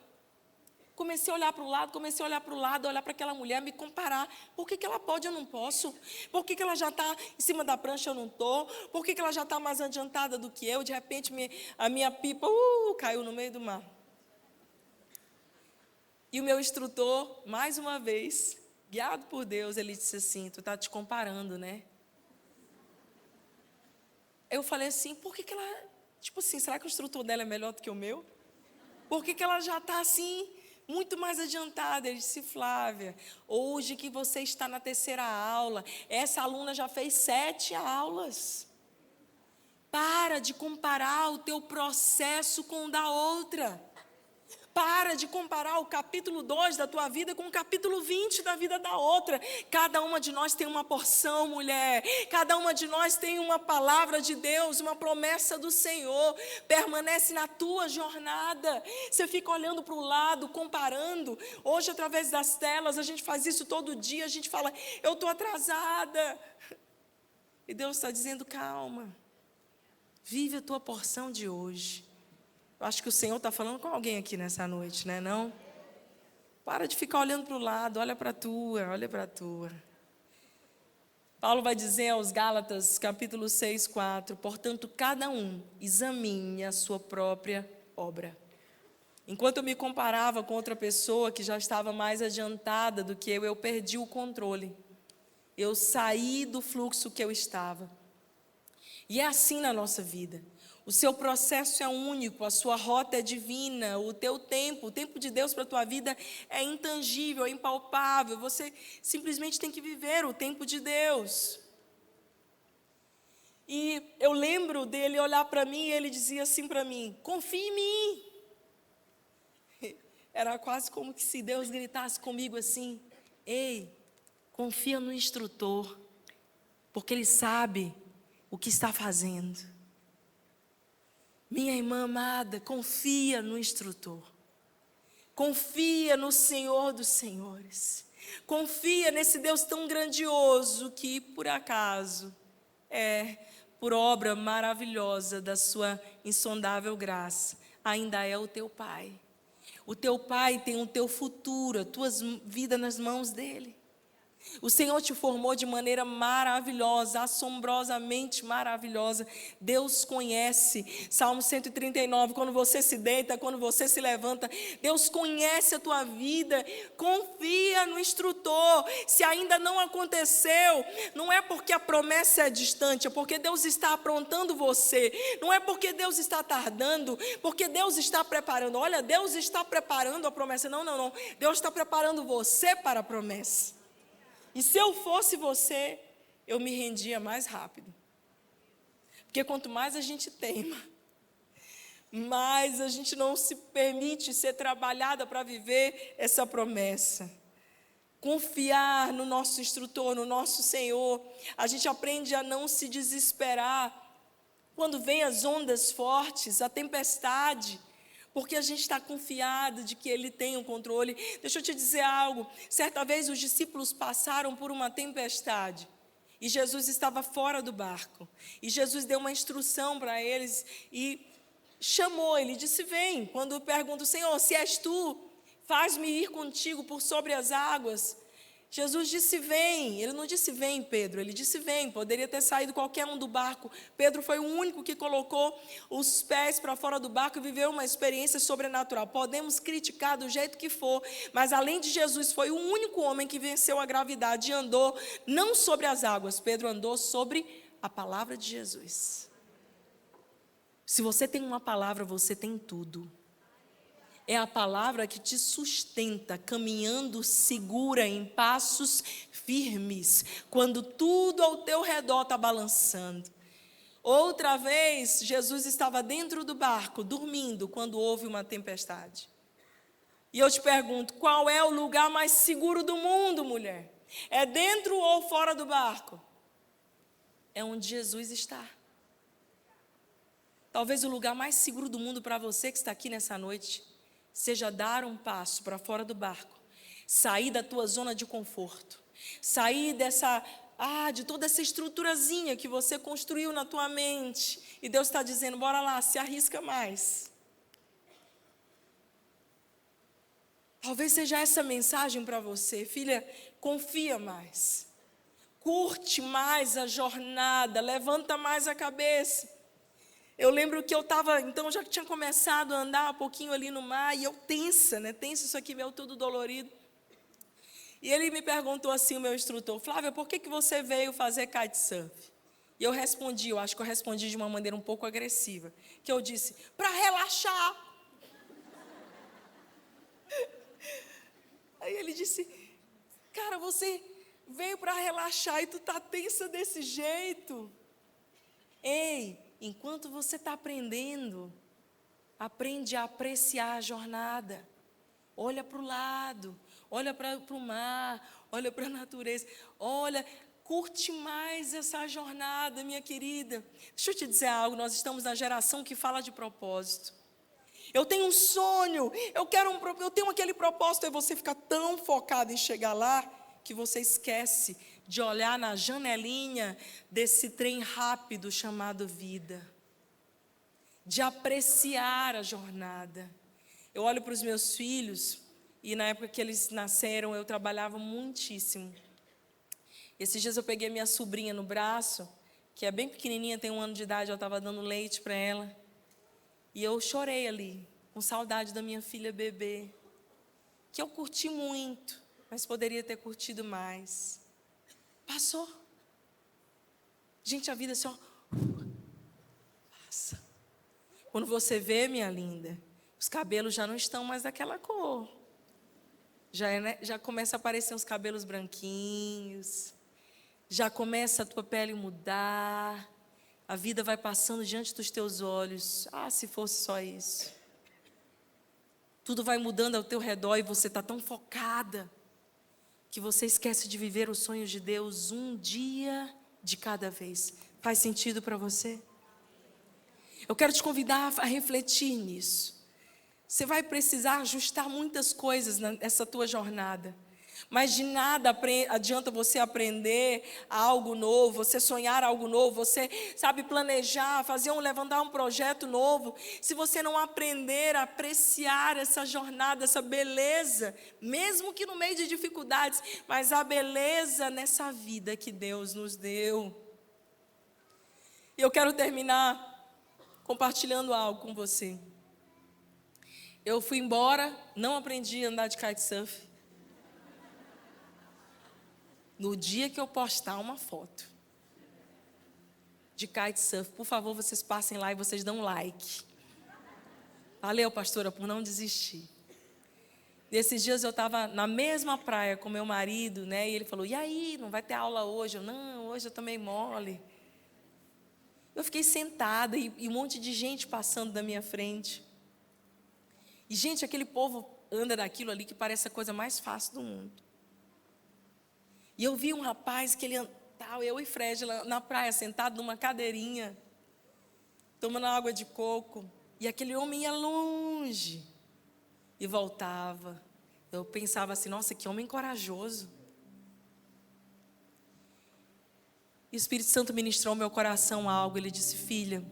Comecei a olhar para o lado, olhar para aquela mulher, me comparar. Por que ela pode e eu não posso? Por que ela já está em cima da prancha e eu não estou? Por que ela já está mais adiantada do que eu? De repente, a minha pipa caiu no meio do mar. E o meu instrutor, mais uma vez, guiado por Deus, ele disse assim: tu está te comparando, né? Eu falei assim: por que ela... Tipo assim, será que o instrutor dela é melhor do que o meu? Por que ela já está assim... muito mais adiantada? Ele disse: Flávia, hoje que você está na 3ª aula, essa aluna já fez 7 aulas. Para de comparar o teu processo com o da outra. Para de comparar o capítulo 2 da tua vida com o capítulo 20 da vida da outra. Cada uma de nós tem uma porção, mulher. Cada uma de nós tem uma palavra de Deus, uma promessa do Senhor. Permanece na tua jornada. Você fica olhando para o lado, comparando. Hoje, através das telas, a gente faz isso todo dia. A gente fala: eu estou atrasada. E Deus está dizendo: calma. Vive a tua porção de hoje. Eu acho que o Senhor está falando com alguém aqui nessa noite, né? Não? Para de ficar olhando para o lado, olha para a tua. Paulo vai dizer aos Gálatas, capítulo 6, 4, portanto, cada um examine a sua própria obra. Enquanto eu me comparava com outra pessoa que já estava mais adiantada do que eu perdi o controle. Eu saí do fluxo que eu estava. E é assim na nossa vida. O seu processo é único, a sua rota é divina, o teu tempo, o tempo de Deus para a tua vida é intangível, é impalpável. Você simplesmente tem que viver o tempo de Deus. E eu lembro dele olhar para mim e ele dizia assim para mim: confia em mim. Era quase como que se Deus gritasse comigo assim: ei, confia no instrutor, porque ele sabe o que está fazendo. Minha irmã amada, confia no instrutor. Confia no Senhor dos Senhores. Confia nesse Deus tão grandioso que, por acaso, por obra maravilhosa da sua insondável graça, ainda é o teu Pai. O teu pai tem o teu futuro, a tua vida nas mãos dele. O Senhor te formou de maneira maravilhosa, assombrosamente maravilhosa. Deus conhece. Salmo 139, quando você se deita, quando você se levanta, Deus conhece a tua vida. Confia no instrutor. Se ainda não aconteceu, não é porque a promessa é distante, é porque Deus está aprontando você. Não é porque Deus está tardando, porque Deus está preparando. Olha, Deus está preparando a promessa. Não, não, não. Deus está preparando você para a promessa. E se eu fosse você, eu me rendia mais rápido. Porque quanto mais a gente teima, mais a gente não se permite ser trabalhada para viver essa promessa. Confiar no nosso instrutor, no nosso Senhor. A gente aprende a não se desesperar quando vem as ondas fortes, a tempestade, porque a gente está confiado de que Ele tem o controle. Deixa eu te dizer algo. Certa vez os discípulos passaram por uma tempestade e Jesus estava fora do barco. E Jesus deu uma instrução para eles e chamou, Ele disse: vem. Quando pergunta: Senhor, se és tu, faz-me ir contigo por sobre as águas. Jesus disse: vem. Ele não disse: vem, Pedro. Ele disse: vem. Poderia ter saído qualquer um do barco. Pedro foi o único que colocou os pés para fora do barco e viveu uma experiência sobrenatural. Podemos criticar do jeito que for, mas além de Jesus, foi o único homem que venceu a gravidade e andou não sobre as águas. Pedro andou sobre a palavra de Jesus. Se você tem uma palavra, você tem tudo. É a palavra que te sustenta, caminhando segura em passos firmes, quando tudo ao teu redor está balançando. Outra vez, Jesus estava dentro do barco, dormindo, quando houve uma tempestade. E eu te pergunto, qual é o lugar mais seguro do mundo, mulher? É dentro ou fora do barco? É onde Jesus está. Talvez o lugar mais seguro do mundo para você que está aqui nessa noite seja dar um passo para fora do barco, sair da tua zona de conforto, sair de toda essa estruturazinha que você construiu na tua mente, e Deus está dizendo: bora lá, se arrisca mais. Talvez seja essa mensagem para você, filha: confia mais, curte mais a jornada, levanta mais a cabeça. Eu lembro que eu estava, então já tinha começado a andar um pouquinho ali no mar, e eu tensa, isso aqui meu tudo dolorido. E ele me perguntou assim, o meu instrutor: Flávia, por que você veio fazer kitesurf? E eu respondi, eu acho que eu respondi de uma maneira um pouco agressiva, que eu disse: para relaxar. Aí ele disse: cara, você veio para relaxar e tu tá tensa desse jeito. Ei, enquanto você está aprendendo, aprende a apreciar a jornada. Olha para o lado, olha para o mar, olha para a natureza. Olha, curte mais essa jornada, minha querida. Deixa eu te dizer algo, nós estamos na geração que fala de propósito. Eu tenho um sonho, eu tenho aquele propósito, e você fica tão focado em chegar lá, que você esquece de olhar na janelinha desse trem rápido chamado vida, de apreciar a jornada. Eu olho para os meus filhos, e na época que eles nasceram, eu trabalhava muitíssimo. Esses dias eu peguei minha sobrinha no braço, que é bem pequenininha, tem 1 ano de idade, eu estava dando leite para ela, e eu chorei ali, com saudade da minha filha bebê, que eu curti muito, mas poderia ter curtido mais. Passou. Gente, a vida assim, passa. Quando você vê, minha linda, os cabelos já não estão mais daquela cor. Já começa a aparecer uns cabelos branquinhos. Já começa a tua pele mudar. A vida vai passando diante dos teus olhos. Ah, se fosse só isso. Tudo vai mudando ao teu redor e você está tão focada que você esquece de viver os sonhos de Deus um dia de cada vez. Faz sentido para você? Eu quero te convidar a refletir nisso. Você vai precisar ajustar muitas coisas nessa tua jornada. Mas de nada adianta você aprender algo novo, você sonhar algo novo, você sabe planejar, levantar um projeto novo, se você não aprender a apreciar essa jornada, essa beleza, mesmo que no meio de dificuldades, mas a beleza nessa vida que Deus nos deu. E eu quero terminar compartilhando algo com você. Eu fui embora, não aprendi a andar de kitesurf. No dia que eu postar uma foto de kitesurf, por favor, vocês passem lá e vocês dão like. Valeu, pastora, por não desistir. Nesses dias eu estava na mesma praia com meu marido, né? E ele falou, e aí, não vai ter aula hoje? Eu, não, hoje eu tomei mole. Eu fiquei sentada e um monte de gente passando da minha frente. E, gente, aquele povo anda daquilo ali que parece a coisa mais fácil do mundo. E eu vi um rapaz que ele estava, eu e Fred, na praia, sentado numa cadeirinha, tomando água de coco. E aquele homem ia longe e voltava. Eu pensava assim, nossa, que homem corajoso. E o Espírito Santo ministrou ao meu coração algo. Ele disse, filha,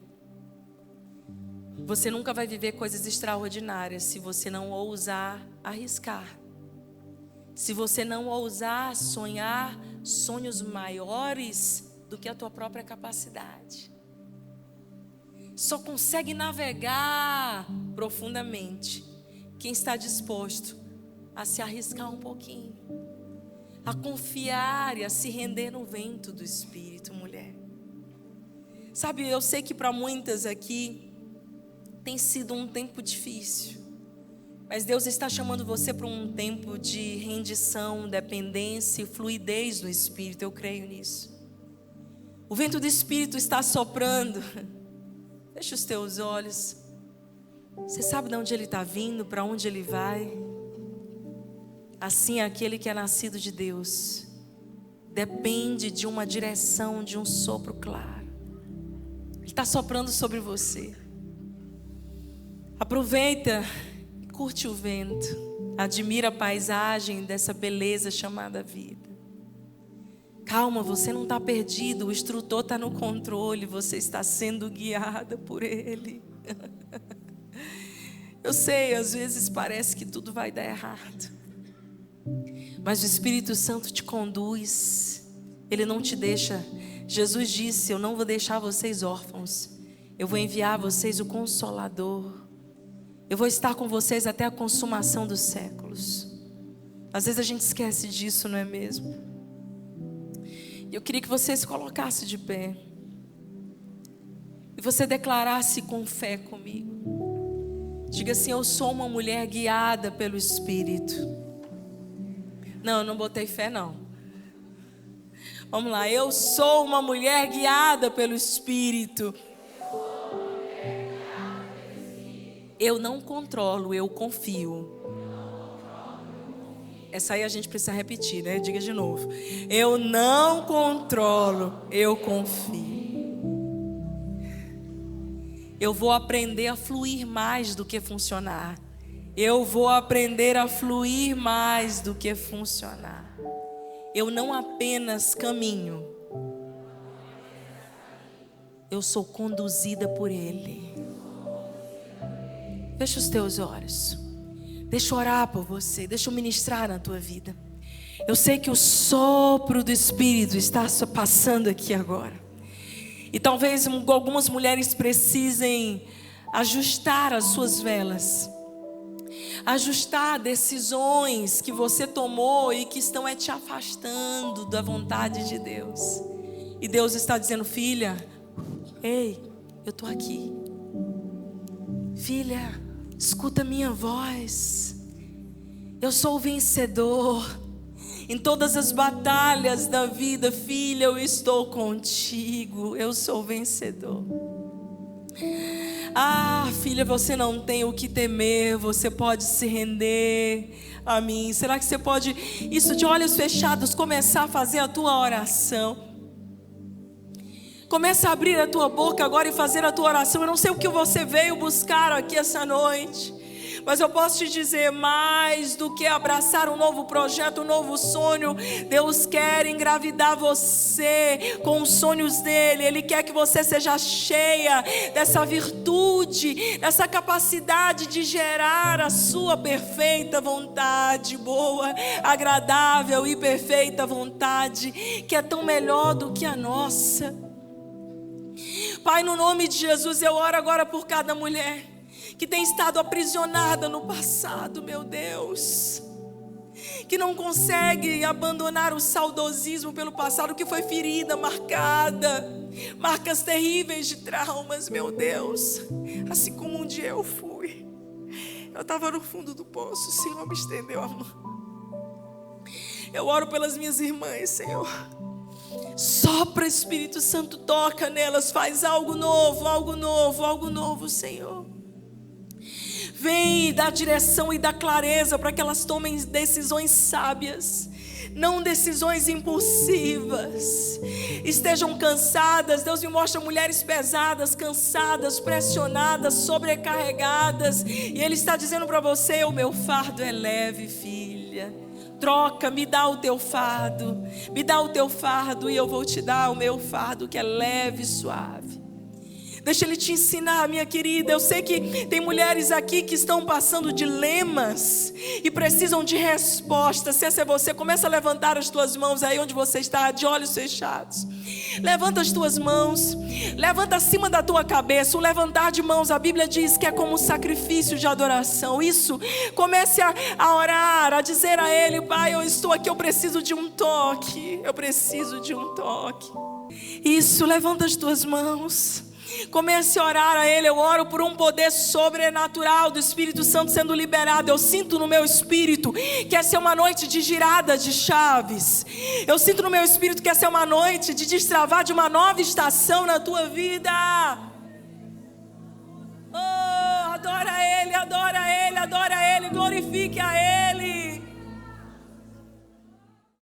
você nunca vai viver coisas extraordinárias se você não ousar arriscar. Se você não ousar sonhar sonhos maiores do que a tua própria capacidade. Só consegue navegar profundamente quem está disposto a se arriscar um pouquinho, a confiar e a se render no vento do Espírito, mulher. Sabe, eu sei que para muitas aqui tem sido um tempo difícil, mas Deus está chamando você para um tempo de rendição, dependência e fluidez no Espírito. Eu creio nisso. O vento do Espírito está soprando. Fecha os teus olhos. Você sabe de onde ele está vindo, para onde ele vai? Assim, aquele que é nascido de Deus depende de uma direção, de um sopro claro. Ele está soprando sobre você. Aproveita e curte o vento. Admira a paisagem dessa beleza chamada vida. Calma, você não está perdido. O instrutor está no controle. Você está sendo guiada por ele. Eu sei, às vezes parece que tudo vai dar errado, mas o Espírito Santo te conduz. Ele não te deixa. Jesus disse, eu não vou deixar vocês órfãos. Eu vou enviar a vocês o Consolador. Eu vou estar com vocês até a consumação dos séculos. Às vezes a gente esquece disso, não é mesmo? Eu queria que você se colocasse de pé e você declarasse com fé comigo. Diga assim, eu sou uma mulher guiada pelo Espírito. Não, eu não botei fé não. Vamos lá, eu sou uma mulher guiada pelo Espírito. Eu não controlo, eu confio. Essa aí a gente precisa repetir, né? Diga de novo. Eu não controlo, eu confio. Eu vou aprender a fluir mais do que funcionar. Eu vou aprender a fluir mais do que funcionar. Eu não apenas caminho. Eu sou conduzida por Ele. Fecha os teus olhos. Deixa eu orar por você. Deixa eu ministrar na tua vida. Eu sei que o sopro do Espírito está passando aqui agora. E talvez algumas mulheres precisem ajustar as suas velas. Ajustar decisões que você tomou e que estão te afastando da vontade de Deus. E Deus está dizendo, filha, ei, eu estou aqui. Filha, escuta minha voz. Eu sou o vencedor. Em todas as batalhas da vida, filha, eu estou contigo. Eu sou vencedor. Ah, filha, você não tem o que temer. Você pode se render a mim. Será que você pode, isso de olhos fechados, começar a fazer a tua oração? Começa a abrir a tua boca agora e fazer a tua oração. Eu não sei o que você veio buscar aqui essa noite, Mas eu posso te dizer, mais do que abraçar um novo projeto, um novo sonho, Deus quer engravidar você com os sonhos dele. Ele quer que você seja cheia dessa virtude, dessa capacidade de gerar a sua perfeita vontade, boa, agradável e perfeita vontade, que é tão melhor do que a nossa. Pai, no nome de Jesus, eu oro agora por cada mulher que tem estado aprisionada no passado, meu Deus, que não consegue abandonar o saudosismo pelo passado, que foi ferida, marcada, marcas terríveis de traumas, meu Deus. Assim como um dia eu fui, eu estava no fundo do poço, o Senhor me estendeu a mão. Eu oro pelas minhas irmãs, Senhor. Sopra, Espírito Santo, toca nelas, faz algo novo, algo novo, algo novo, Senhor. Vem e dá direção e dá clareza para que elas tomem decisões sábias, não decisões impulsivas. Estejam cansadas. Deus me mostra mulheres pesadas, cansadas, pressionadas, sobrecarregadas, e Ele está dizendo para você: o meu fardo é leve, filha. Troca, me dá o teu fardo, me dá o teu fardo e eu vou te dar o meu fardo, que é leve e suave. Deixa Ele te ensinar, minha querida. Eu sei que tem mulheres aqui que estão passando dilemas e precisam de respostas. Se essa é você, começa a levantar as tuas mãos aí onde você está, de olhos fechados. Levanta as tuas mãos, levanta acima da tua cabeça. O levantar de mãos, a Bíblia diz que é como um sacrifício de adoração. Isso, comece a orar, a dizer a Ele: Pai, eu estou aqui, eu preciso de um toque. Eu preciso de um toque. Isso, levanta as tuas mãos. Comece a orar a Ele. Eu oro por um poder sobrenatural do Espírito Santo sendo liberado. Eu sinto no meu espírito que essa é uma noite de girada de chaves. Eu sinto no meu espírito que essa é uma noite de destravar de uma nova estação na tua vida. Oh, adora Ele, adora Ele, adora Ele, glorifique a Ele.